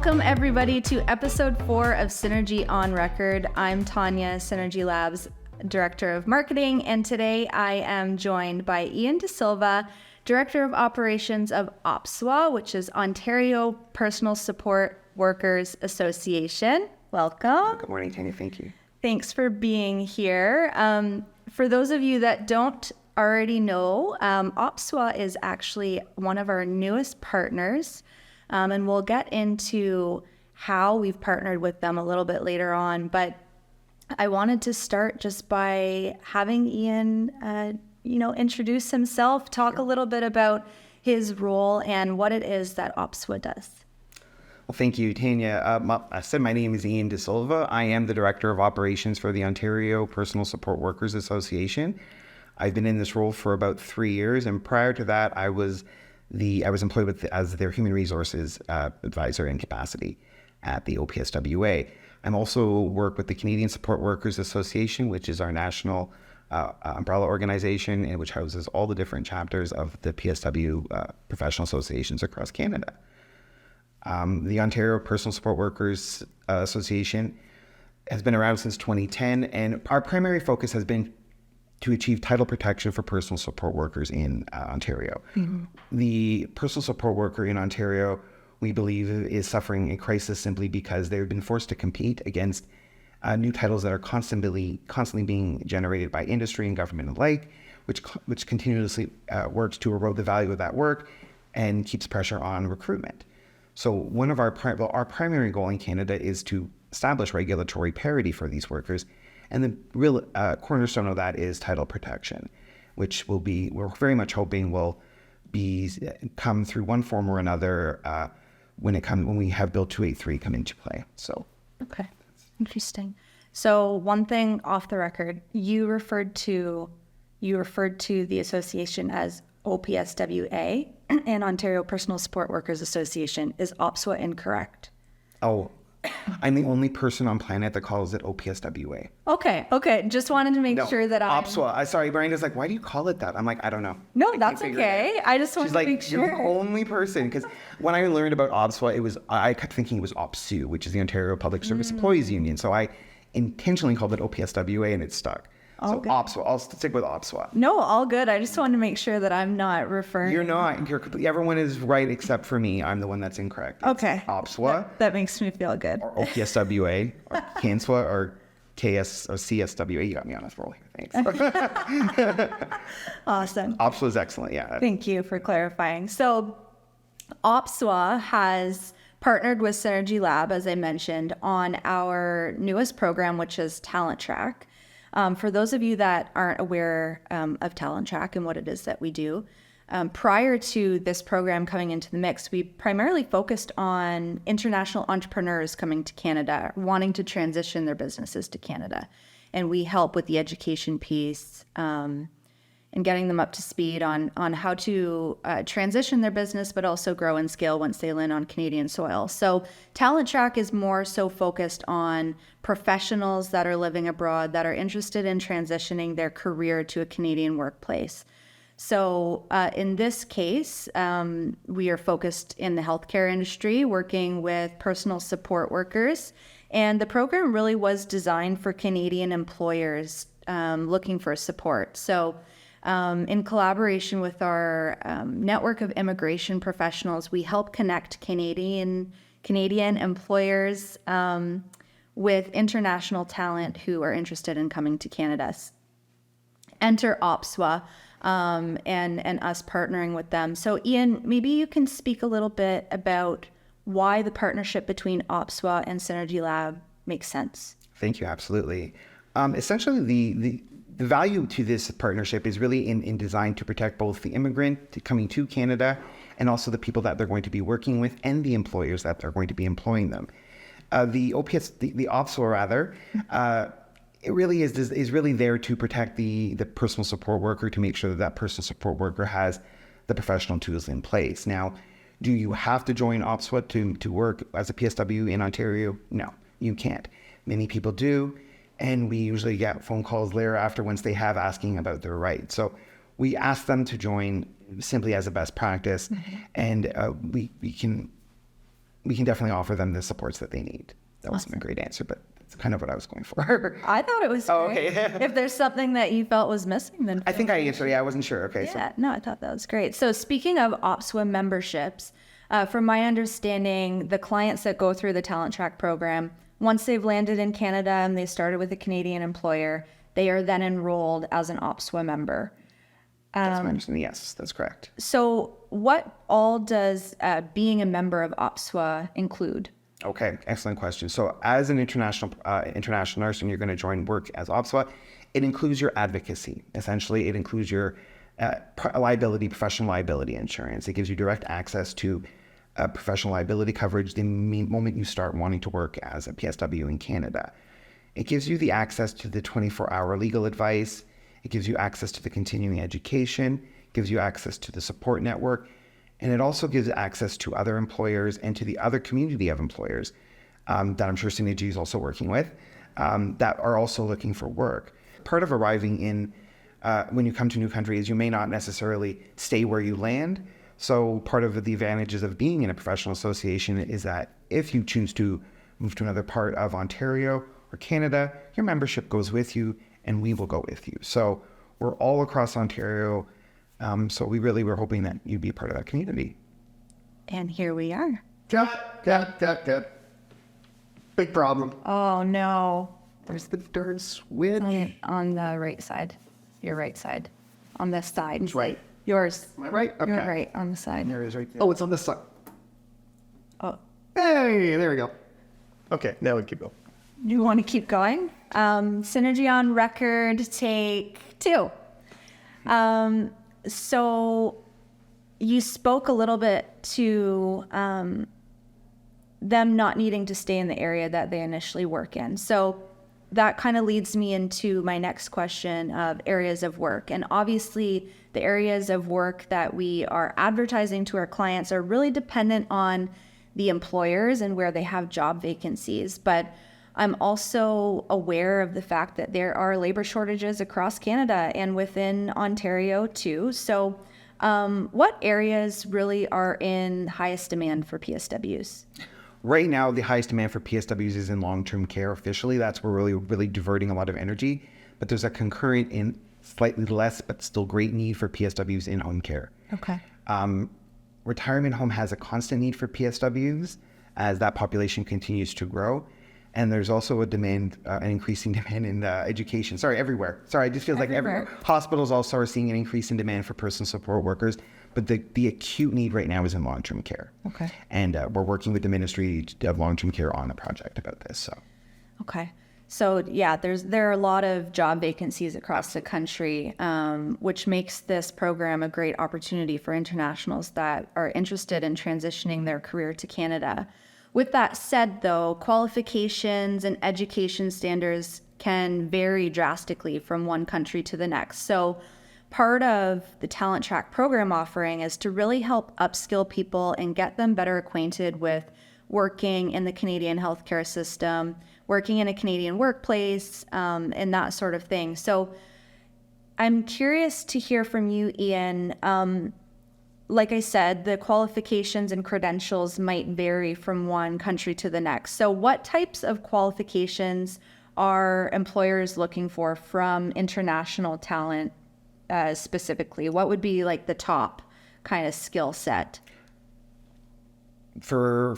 Welcome everybody to episode 4 of Synergy on Record. I'm Tawnya, Synergy Labs Director of Marketing, and today I am joined by Ian DaSilva, Director of Operations of OPSWA, which is Ontario Personal Support Workers Association. Welcome. Good morning, Tanya. Thank you. Thanks for being here. For those of you that don't already know, OPSWA is actually one of our newest partners. And we'll get into how we've partnered with them a little bit later on. But I wanted to start just by having Ian, introduce himself, talk a little bit about his role and what it is that OPSWA does. Well, thank you, Tanya. I said my name is Ian DaSilva. I am the Director of Operations for the Ontario Personal Support Workers Association. I've been in this role for about 3 years, and prior to that, I was employed as their human resources advisor in capacity at the OPSWA. I'm also work with the Canadian Support Workers Association, which is our national umbrella organization, and which houses all the different chapters of the PSW professional associations across Canada. The Ontario Personal Support Workers Association has been around since 2010, and our primary focus has been to achieve title protection for personal support workers in Ontario. Mm-hmm. The personal support worker in Ontario, we believe, is suffering a crisis simply because they've been forced to compete against new titles that are constantly being generated by industry and government alike, which continuously works to erode the value of that work and keeps pressure on recruitment. So one of our primary goal in Canada is to establish regulatory parity for these workers. And the real cornerstone of that is title protection, which we're very much hoping will come through one form or another when we have Bill 283 come into play. So okay, interesting. So one thing off the record, you referred to the association as OPSWA and Ontario Personal Support Workers Association. Is OPSWA incorrect? Oh. I'm the only person on planet that calls it OPSWA. Okay. Just wanted to make sure that OPSWA. Sorry, Miranda's like, why do you call it that? I'm like, I don't know. No, that's okay. I just wanted to make sure. She's like, you're the only person. Because when I learned about OPSWA, I kept thinking it was OPSWA, which is the Ontario Public Service Employees Union. So I intentionally called it OPSWA, and it stuck. So good. OPSWA. I'll stick with OPSWA. No, all good. I just wanted to make sure that I'm not referring. You're not. Everyone is right except for me. I'm the one that's incorrect. It's okay. OPSWA. That makes me feel good. Or OPSWA, or CANSWA, or KS or CSWA. You got me on a roll here. Thanks. Awesome. OPSWA is excellent. Yeah. Thank you for clarifying. So OPSWA has partnered with Synergy Lab, as I mentioned, on our newest program, which is TalentTrack. For those of you that aren't aware of TalentTrack and what it is that we do, prior to this program coming into the mix, we primarily focused on international entrepreneurs coming to Canada, wanting to transition their businesses to Canada. And we help with the education piece and getting them up to speed on how to transition their business, but also grow and scale once they land on Canadian soil. So TalentTrack is more so focused on professionals that are living abroad that are interested in transitioning their career to a Canadian workplace. So in this case, we are focused in the healthcare industry, working with personal support workers. And the program really was designed for Canadian employers looking for support. So in collaboration with our network of immigration professionals, we help connect Canadian employers with international talent who are interested in coming to Canada. Enter OPSWA and us partnering with them. So Ian, maybe you can speak a little bit about why the partnership between OPSWA and Synergy Lab makes sense. Thank you. Absolutely. Essentially, the value to this partnership is really in designed to protect both the immigrant coming to Canada and also the people that they're going to be working with and the employers that are going to be employing them. The OPSWA rather, it really is really there to protect the personal support worker, to make sure that personal support worker has the professional tools in place. Now, do you have to join OPSWA to work as a PSW in Ontario? No, you can't. Many people do. And we usually get phone calls later after once they have asking about their rights. So we ask them to join simply as a best practice. Mm-hmm. And we can we can definitely offer them the supports that they need. That wasn't a great answer, but that's kind of what I was going for. I thought it was great. Oh, okay. If there's something that you felt was missing, then I think I answered. Yeah, I wasn't sure. Okay. yeah, no, I thought that was great. So speaking of OPSWA memberships, from my understanding, the clients that go through the TalentTrack program, once they've landed in Canada and they started with a Canadian employer, they are then enrolled as an OPSWA member. That's my understanding. Yes, that's correct. So what all does being a member of OPSWA include? Okay, excellent question. So as an international nurse and you're going to join work as OPSWA, it includes your advocacy. Essentially, it includes your professional liability insurance. It gives you direct access to professional liability coverage the moment you start wanting to work as a PSW in Canada. It gives you the access to the 24-hour legal advice. It gives you access to the continuing education, gives you access to the support network, and it also gives access to other employers and to the other community of employers that I'm sure Synergy is also working with that are also looking for work. Part of arriving in, when you come to a new country, is you may not necessarily stay where you land. So part of the advantages of being in a professional association is that if you choose to move to another part of Ontario or Canada, your membership goes with you and we will go with you. So we're all across Ontario. So we really were hoping that you'd be part of that community. And here we are. Big problem. Oh, no. There's the darn switch. On the right side. Your right side. On this side. Who's right? Yours. Am I right? Okay. You're right on the side. There it is right there. Oh, it's on this side. Oh, Hey, there we go. Okay, now we keep going. you want to keep going? Synergy on record, take 2. So you spoke a little bit to them not needing to stay in the area that they initially work in. So that kind of leads me into my next question of areas of work. And obviously, the areas of work that we are advertising to our clients are really dependent on the employers and where they have job vacancies. But I'm also aware of the fact that there are labor shortages across Canada and within Ontario too. So what areas really are in highest demand for PSWs? Right now, the highest demand for PSWs is in long-term care. Officially, that's where we're really diverting a lot of energy. But there's a concurrent in slightly less, but still great need for PSWs in home care. Okay. Retirement home has a constant need for PSWs as that population continues to grow. And there's also a demand, an increasing demand in education. Sorry, everywhere. Sorry, it just feels like everywhere. Hospitals also are seeing an increase in demand for personal support workers. But the acute need right now is in long-term care. Okay. And we're working with the Ministry of Long-Term Care on a project about this. So. Okay. So yeah, there are a lot of job vacancies across the country, which makes this program a great opportunity for internationals that are interested in transitioning their career to Canada. With that said, though, qualifications and education standards can vary drastically from one country to the next. So part of the TalentTrack program offering is to really help upskill people and get them better acquainted with working in the Canadian healthcare system, working in a Canadian workplace, and that sort of thing. So I'm curious to hear from you, Ian. Like I said, the qualifications and credentials might vary from one country to the next. So what types of qualifications are employers looking for from international talent specifically? What would be like the top kind of skill set? For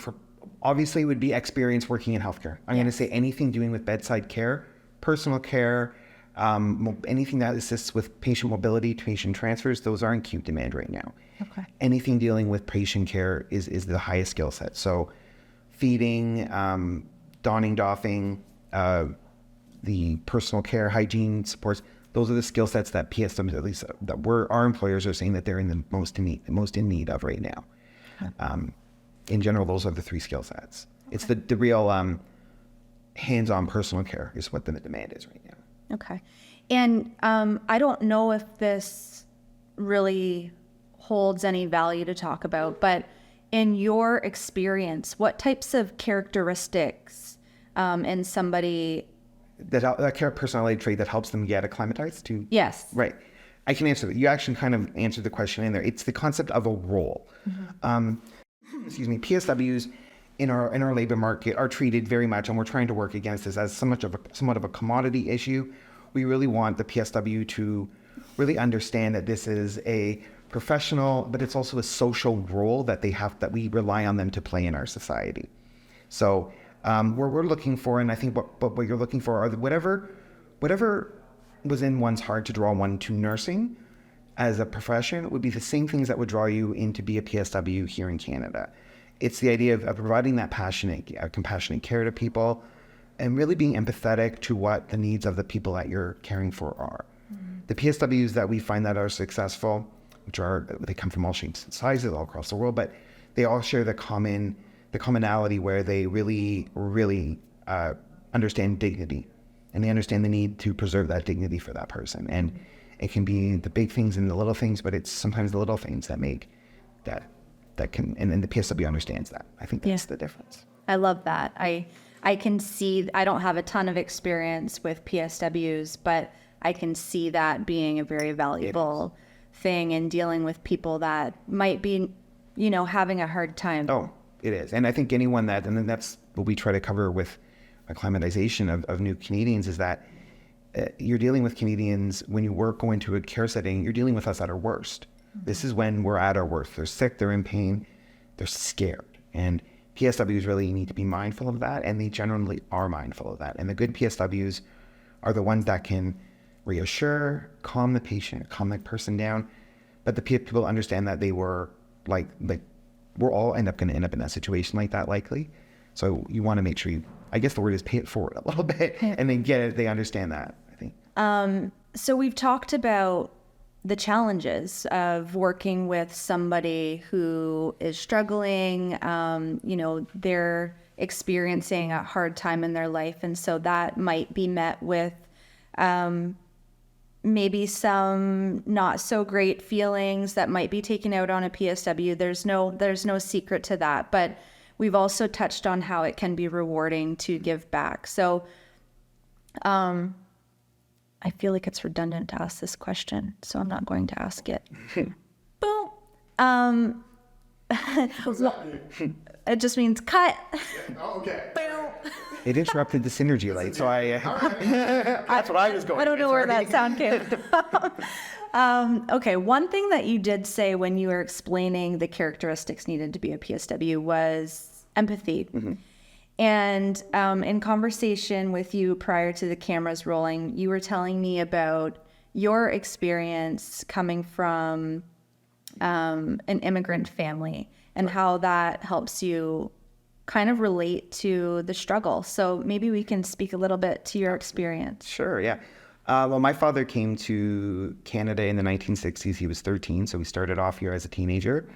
obviously, it would be experience working in healthcare. I'm going to say anything doing with bedside care, personal care, anything that assists with patient mobility, patient transfers. Those are in acute demand right now. Okay. Anything dealing with patient care is the highest skill set. So feeding, donning, doffing, the personal care, hygiene supports, those are the skill sets that PSWs, at least that our employers are saying that they're in the most in need of right now. Okay. In general, those are the 3 skill sets. Okay. It's the real hands-on personal care is what the demand is right now. Okay. And I don't know if this really holds any value to talk about, but in your experience, what types of characteristics in somebody... That care personality trait that helps them get acclimatized to... Yes. Right. I can answer that. You actually kind of answered the question in there. It's the concept of a role. Mm-hmm. Excuse me. PSWs in our labor market are treated very much, and we're trying to work against this as somewhat of a commodity issue. We really want the PSW to really understand that this is a professional, but it's also a social role that we rely on them to play in our society. So we're looking for, and I think what you're looking for are whatever was in one's heart to draw one to nursing as a profession would be the same things that would draw you in to be a PSW here in Canada. It's the idea of providing that compassionate care to people and really being empathetic to what the needs of the people that you're caring for are. The PSWs that we find that are successful, they come from all shapes and sizes all across the world, but they all share the commonality where they really, really understand dignity, and they understand the need to preserve that dignity for that person. And it can be the big things and the little things, but it's sometimes the little things that make that can, and the PSW understands that. I think that's the difference. I love that. I can see, I don't have a ton of experience with PSWs, but I can see that being a very valuable thing in dealing with people that might be, having a hard time. Oh, it is. And I think anyone and then that's what we try to cover with acclimatization of new Canadians, is that you're dealing with Canadians when you go into a care setting, you're dealing with us at our worst. Mm-hmm. This is when we're at our worst. They're sick, they're in pain, they're scared. And PSWs really need to be mindful of that, and they generally are mindful of that. And the good PSWs are the ones that can reassure, calm the patient, calm the person down. But the people understand that they were we're all going to end up in that situation like that, likely. So you want to make sure I guess the word is pay it forward a little bit, and they get it, they understand that, I think. So we've talked about the challenges of working with somebody who is struggling, they're experiencing a hard time in their life. And so that might be met with maybe some not so great feelings that might be taken out on a PSW. There's no secret to that, but we've also touched on how it can be rewarding to give back. So I feel like it's redundant to ask this question, so I'm not going to ask it. Boom. It just means cut. Oh, okay. It interrupted the synergy light, so that's what I was going. I don't know where that sound came from. Okay, one thing that you did say when you were explaining the characteristics needed to be a PSW was empathy. Mm-hmm. And in conversation with you prior to the cameras rolling, you were telling me about your experience coming from an immigrant family and how that helps you kind of relate to the struggle. So maybe we can speak a little bit to your experience. Sure, yeah. Well, my father came to Canada in the 1960s. He was 13, so he started off here as a teenager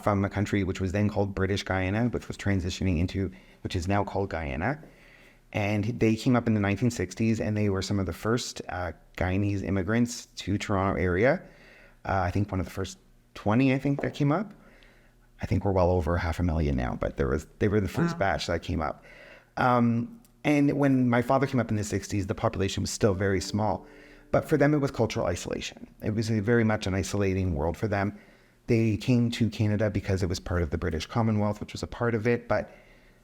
from a country which was then called British Guyana, which was transitioning into, which is now called Guyana. And they came up in the 1960s, and they were some of the first Guyanese immigrants to Toronto area. I think one of the first 20, that came up. I think we're well over 500,000 now, but they were the first batch that came up. And when my father came up in the 60s, the population was still very small. But for them, it was cultural isolation. It was very much an isolating world for them. They came to Canada because it was part of the British Commonwealth, which was a part of it, but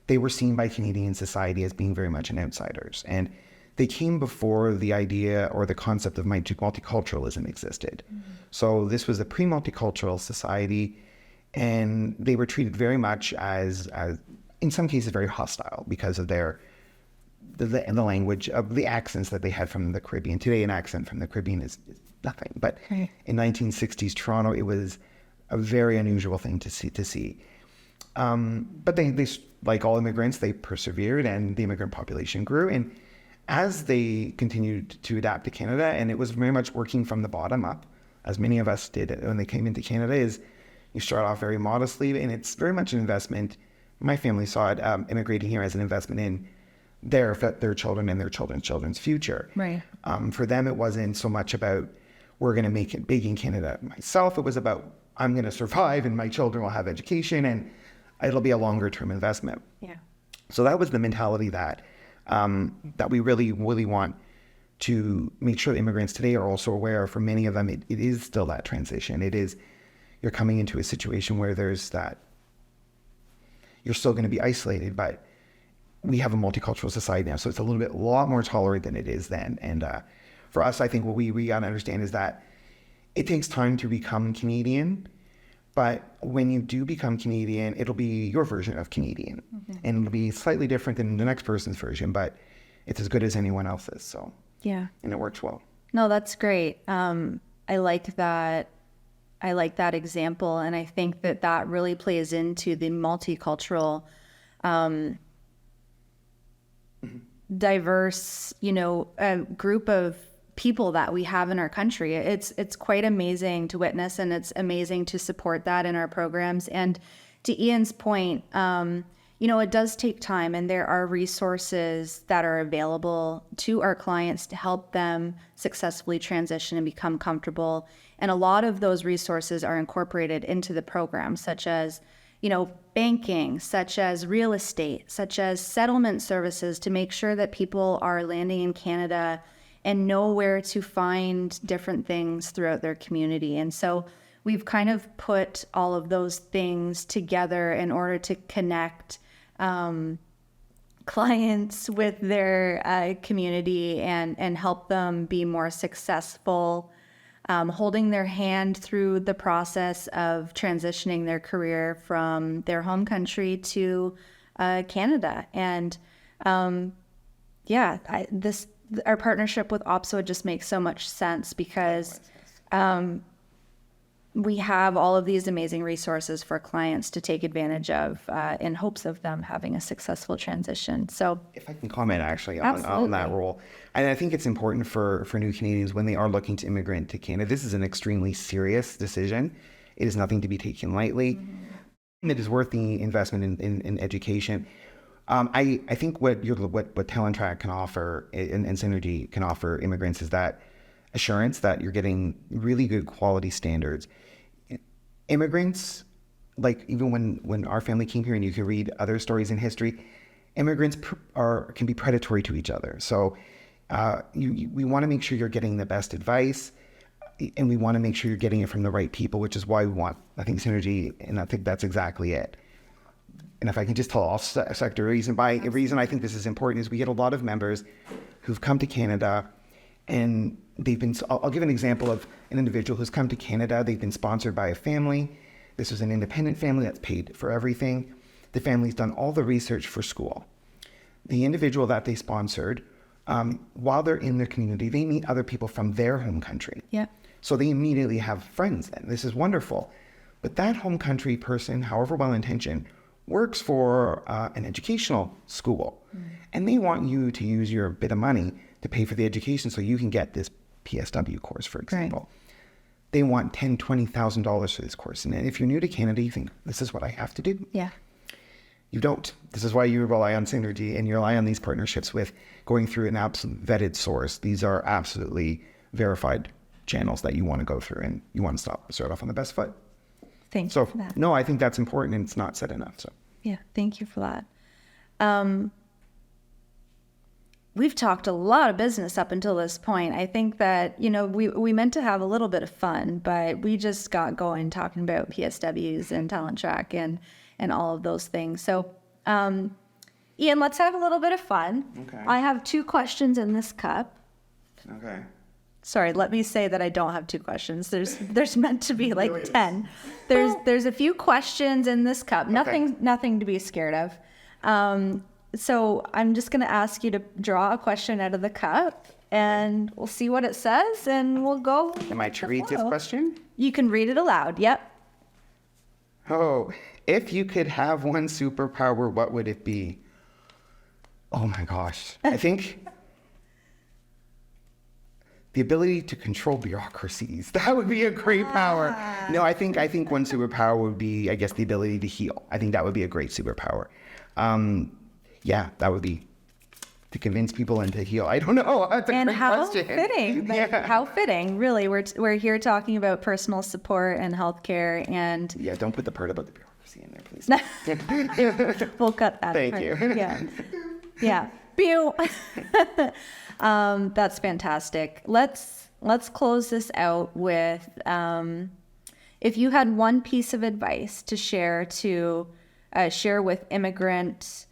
they were seen by Canadian society as being very much an outsiders. And they came before the idea or the concept of multiculturalism existed. Mm-hmm. So this was a pre-multicultural society, and they were treated very much as in some cases, very hostile because of the language of the accents that they had from the Caribbean. Today, an accent from the Caribbean is nothing. But in 1960s Toronto, it was a very unusual thing to see. But they, like all immigrants, they persevered, and the immigrant population grew. And as they continued to adapt to Canada, and it was very much working from the bottom up, as many of us did when they came into Canada, is you start off very modestly, and it's very much an investment. My family saw it, immigrating here, as an investment in their children and their children's future. Right. For them, it wasn't so much about, we're going to make it big in Canada myself. It was about, I'm going to survive and my children will have education, and it'll be a longer term investment. Yeah. So that was the mentality that we really, really want to make sure the immigrants today are also aware. For many of them, it is still that transition. It is, you're coming into a situation where there's that, you're still going to be isolated, but we have a multicultural society now, so it's a lot more tolerant than it is then. And for us, I think what we got to understand is that it takes time to become Canadian, but when you do become Canadian, it'll be your version of Canadian, and it'll be slightly different than the next person's version, but it's as good as anyone else's. So Yeah. and it works well. No, that's great. I like that. I like that example, and I think that that really plays into the multicultural, diverse, group of people that we have in our country. It's quite amazing to witness, and it's amazing to support that in our programs. And to Ian's point, it does take time, and there are resources that are available to our clients to help them successfully transition and become comfortable. And a lot of those resources are incorporated into the program, such as, banking, such as real estate, such as settlement services, to make sure that people are landing in Canada and know where to find different things throughout their community. And so we've kind of put all of those things together in order to connect clients with their community and help them be more successful, holding their hand through the process of transitioning their career from their home country to Canada. And our partnership with OPSWA just makes so much sense because we have all of these amazing resources for clients to take advantage of in hopes of them having a successful transition. So if I can comment actually on that role, and I think it's important for new Canadians when they are looking to immigrate to Canada. This is an extremely serious decision. It is nothing to be taken lightly. It is worth the investment in education. I think what TalentTrack can offer and Synergy can offer immigrants is that assurance that you're getting really good quality standards. Immigrants, like even when our family came here, and you can read other stories in history, immigrants can be predatory to each other. So we want to make sure you're getting the best advice, and we want to make sure you're getting it from the right people, which is why we want, I think, Synergy, and I think that's exactly it. And if I can just tell off-sector reason I think this is important is we get a lot of members who've come to Canada, and I'll give an example of an individual who's come to Canada. They've been sponsored by a family. This was an independent family that's paid for everything. The family's done all the research for school. The individual that they sponsored, while they're in their community, they meet other people from their home country. Yeah. So they immediately have friends then. This is wonderful. But that home country person, however well-intentioned, works for an educational school. And they want you to use your bit of money to pay for the education so you can get this PSW course, for example. Right. They want $10,000, $20,000 for this course. And if you're new to Canada, you think, this is what I have to do? Yeah. You don't. This is why you rely on Synergy and you rely on these partnerships with going through an absolute vetted source. These are absolutely verified channels that you want to go through, and you want to start off on the best foot. Thank you for that. No, I think that's important, and it's not said enough. So yeah, thank you for that. We've talked a lot of business up until this point. I think that, we meant to have a little bit of fun, but we just got going talking about PSWs and TalentTrack and all of those things. So, Ian, let's have a little bit of fun. Okay. I have 2 questions in this cup. Okay. Sorry, let me say that I don't have 2 questions. There's meant to be like 10. There's a few questions in this cup. Okay. Nothing to be scared of. So I'm just going to ask you to draw a question out of the cup, and we'll see what it says, and we'll go. Am I to read this question? You can read it aloud. Yep. Oh, if you could have one superpower, what would it be? Oh my gosh. I think the ability to control bureaucracies. That would be a great power. No, I think one superpower would be, I guess, the ability to heal. I think that would be a great superpower. Yeah, that would be to convince people and to heal. I don't know. That's a great question. Fitting. Yeah. How fitting, really. We're here talking about personal support and healthcare, and yeah, don't put the part about the bureaucracy in there, please. We'll cut that. Thank part. you. Yeah. Yeah. Pew. That's fantastic. Let's close this out with if you had one piece of advice to share to share with immigrant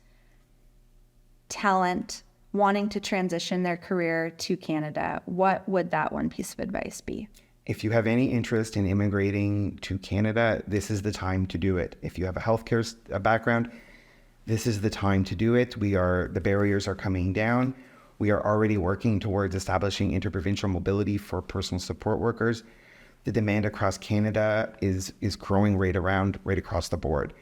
talent wanting to transition their career to Canada, what would that one piece of advice be? If you have any interest in immigrating to Canada, this is the time to do it. If you have a healthcare background, this is the time to do it. The barriers are coming down. We are already working towards establishing interprovincial mobility for personal support workers. The demand across Canada is growing right across the board.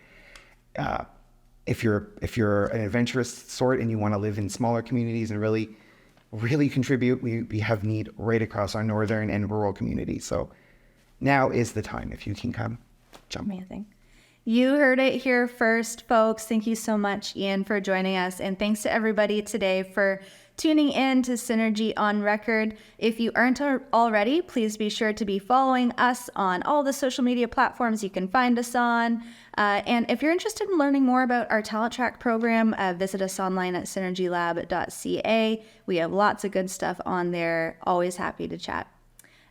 If you're an adventurous sort and you want to live in smaller communities and really contribute, we have need right across our northern and rural communities. So now is the time. If you can come, jump. Amazing. You heard it here first, folks. Thank you so much, Ian, for joining us. And thanks to everybody today for tuning in to Synergy on Record. If you aren't already, please be sure to be following us on all the social media platforms you can find us on. And if you're interested in learning more about our TalentTrack program, visit us online at synergylab.ca. We have lots of good stuff on there. Always happy to chat.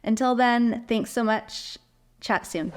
Until then, thanks so much. Chat soon.